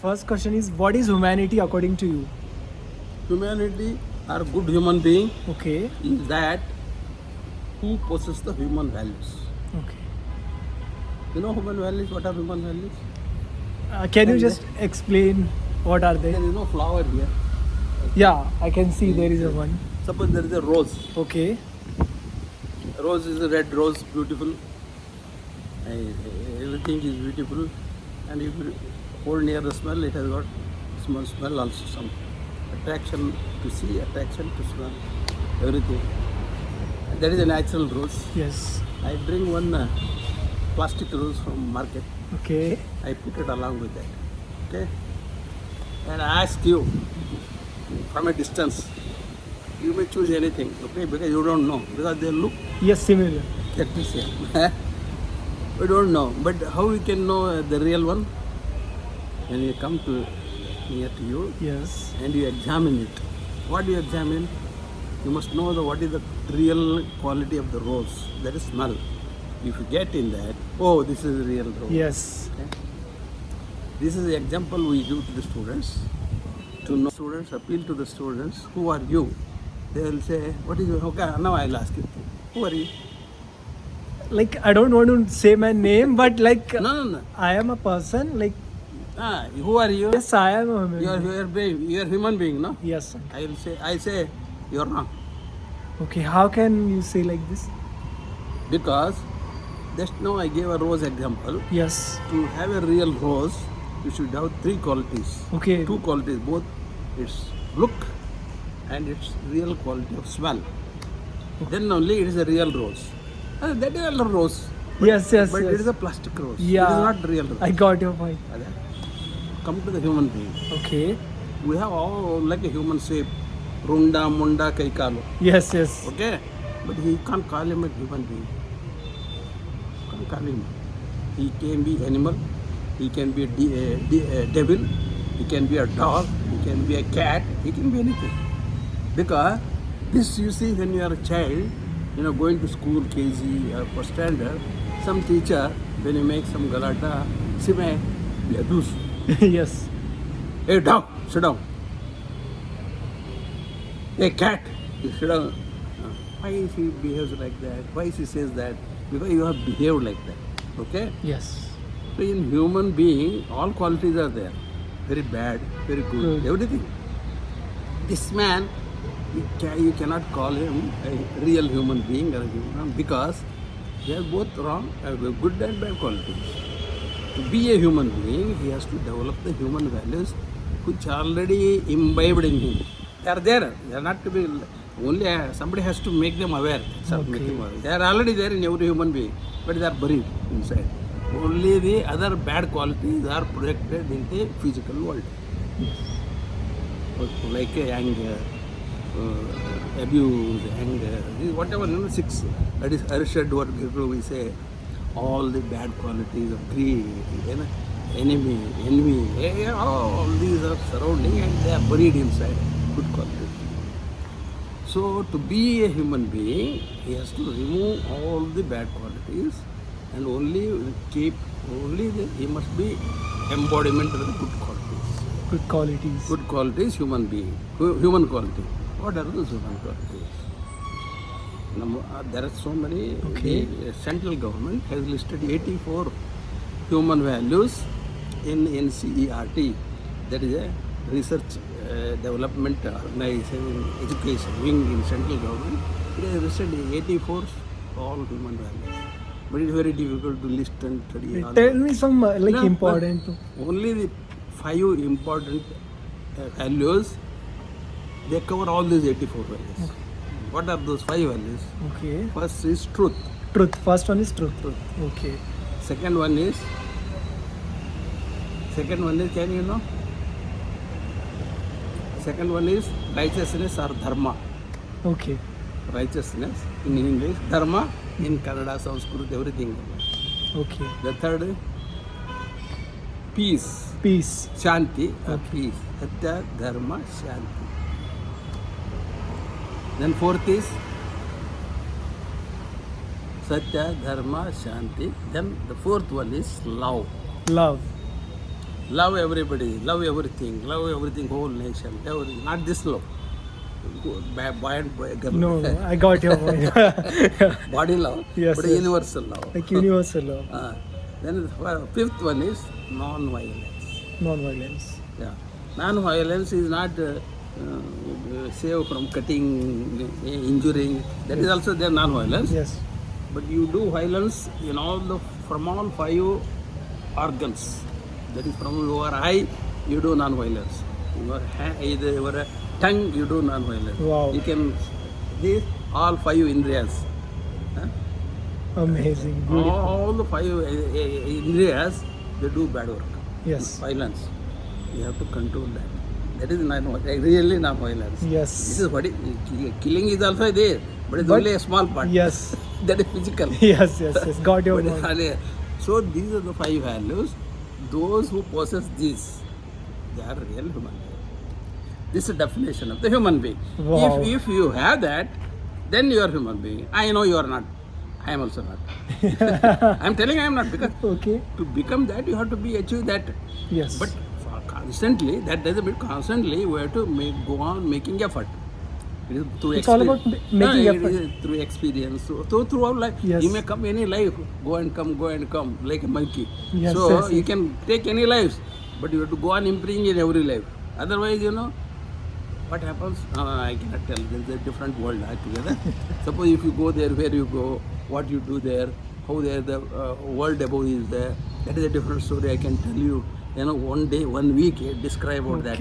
First question is, what is humanity according to you? Humanity or good human being Okay. is that who possesses the human values. Okay. You know human values? What are human values? Can you And just explain what are they? There is no flower here. Yeah, I can see there is a one. Suppose there is a rose. Okay. Rose is a red rose, beautiful. Everything is beautiful. And if you hold near the smell, it has got smell also. Some attraction to see, attraction to smell, everything. That is a natural rose. Yes. I bring one plastic rose from market. Okay. I put it along with that. Okay? And I ask you from a distance, you may choose anything, okay? Because you don't know. Because they look Yes, similar. at the same. We don't know. But how we can know the real one? When you come to near to you Yes. and you examine it. What do you examine? You must know what is the real quality of the rose. That is smell. If you get in that, oh, this is real rose. Yes. Okay? This is the example we give to the students. To know students, appeal to the students, who are you? They will say, what is your, okay, now I'll ask you, who are you? Like, I don't want to say my name, but like, No. I am a person. Like, Who are you? yes, I am a human You being. are human being, no? Yes. I say, you're wrong. Okay. How can you say like this? Because just now I gave a rose example. Yes. To have a real rose, you should have three qualities. Okay. Two qualities, both its look and its real quality of smell. Then only it is a real rose. That is a rose. Yes. Yes. But yes. it is a plastic rose. Yeah. It is not real rose. I got your point. Come to the human being. Okay. We have all like a human shape. Runda, munda, kaikalu. Yes. Yes. Okay? But he can't call him a human being. Can't call him. He can be animal. He can be a devil. He can be a dog. He can be a cat. He can be anything. Because this you see when you are a child, going to school, KG or first standard, some teacher, when you make some galata, Sime, abuse. Yes. Hey dog, sit down. Hey cat, you sit down. Why he behaves like that? Why he says that? Because you have behaved like that. Okay? Yes. So in human being, all qualities are there. Very bad, very good, everything. This man, you cannot call him a real human being or a human because they are both wrong, good and bad qualities. To be a human being, he has to develop the human values which are already imbibed in him. They are there. They are not to be only somebody has to make them aware. They are already there in every human being, but they are buried inside. Only the other bad qualities are projected in the physical world, like anger, abuse, anger, whatever, 6. That is Arshad, what we say, all the bad qualities of greed, envy, all these are surrounding and they are buried inside good qualities. So to be a human being, he has to remove all the bad qualities and he must be embodiment of the good qualities. Good qualities. Good qualities, human being, human quality. What are those human qualities? There are so many. Okay. The central government has listed 84 human values in NCERT. That is a research development organization, education wing in central government. It has listed 84 all human values. But it's very difficult to list and study. Tell me some No, important. Only the 5 important values, they cover all these 84 values. Okay. What are those 5 values? Okay. First is truth. Truth. First one is truth. Truth. Okay. Second one is, can you know? Second one is righteousness or dharma. Okay. Righteousness in English, dharma in Kannada, Sanskrit, everything. Okay. The third is peace. Peace. Shanti, Okay. peace. Satya, dharma, shanti. Then fourth is Satya, dharma, shanti. Then the fourth one is love. Love. Love everybody, love everything, whole nation, everything. Not this love. Boy and boy, girl. No, I got your point. Body love, Yes, but yes. universal love. Like universal love, Then the fifth one is non-violence. non-violence. Yeah, non-violence is not save from cutting, injuring. That is also their non-violence. Yes. But you do violence in from all five organs. That is from your eye, you do non-violence. Your tongue, you do non-violence. Wow. You can these all five indriyas. Huh? Amazing. Beautiful. All the five indriyas, they do bad work. Yes. Violence. You have to control that. That is really non-violence. Yes. This is what killing is also there, but it's But- only a small part. Yes. That is physical. Yes. Got your But point. so these are the five values. Those who possess these, they are real human beings. This is the definition of the human being. Wow. If you have that, then you are human being. I know you are not. I am also not. I am telling I am not, because Okay. to become that you have to achieve that. Yes. But for constantly, that doesn't mean constantly we have to go on making effort. It is through It's all about making it effort. is through experience. So throughout life, Yes. you may come any life, go and come, like a monkey. Yes, So yes, you yes. can take any lives, but you have to go on improving in every life. Otherwise, what happens? I cannot tell. There is a different world altogether. Suppose if you go there, where you go, what you do there, how there the world above is there. That is a different story. I can tell you. One day, 1 week, describe about that. Okay.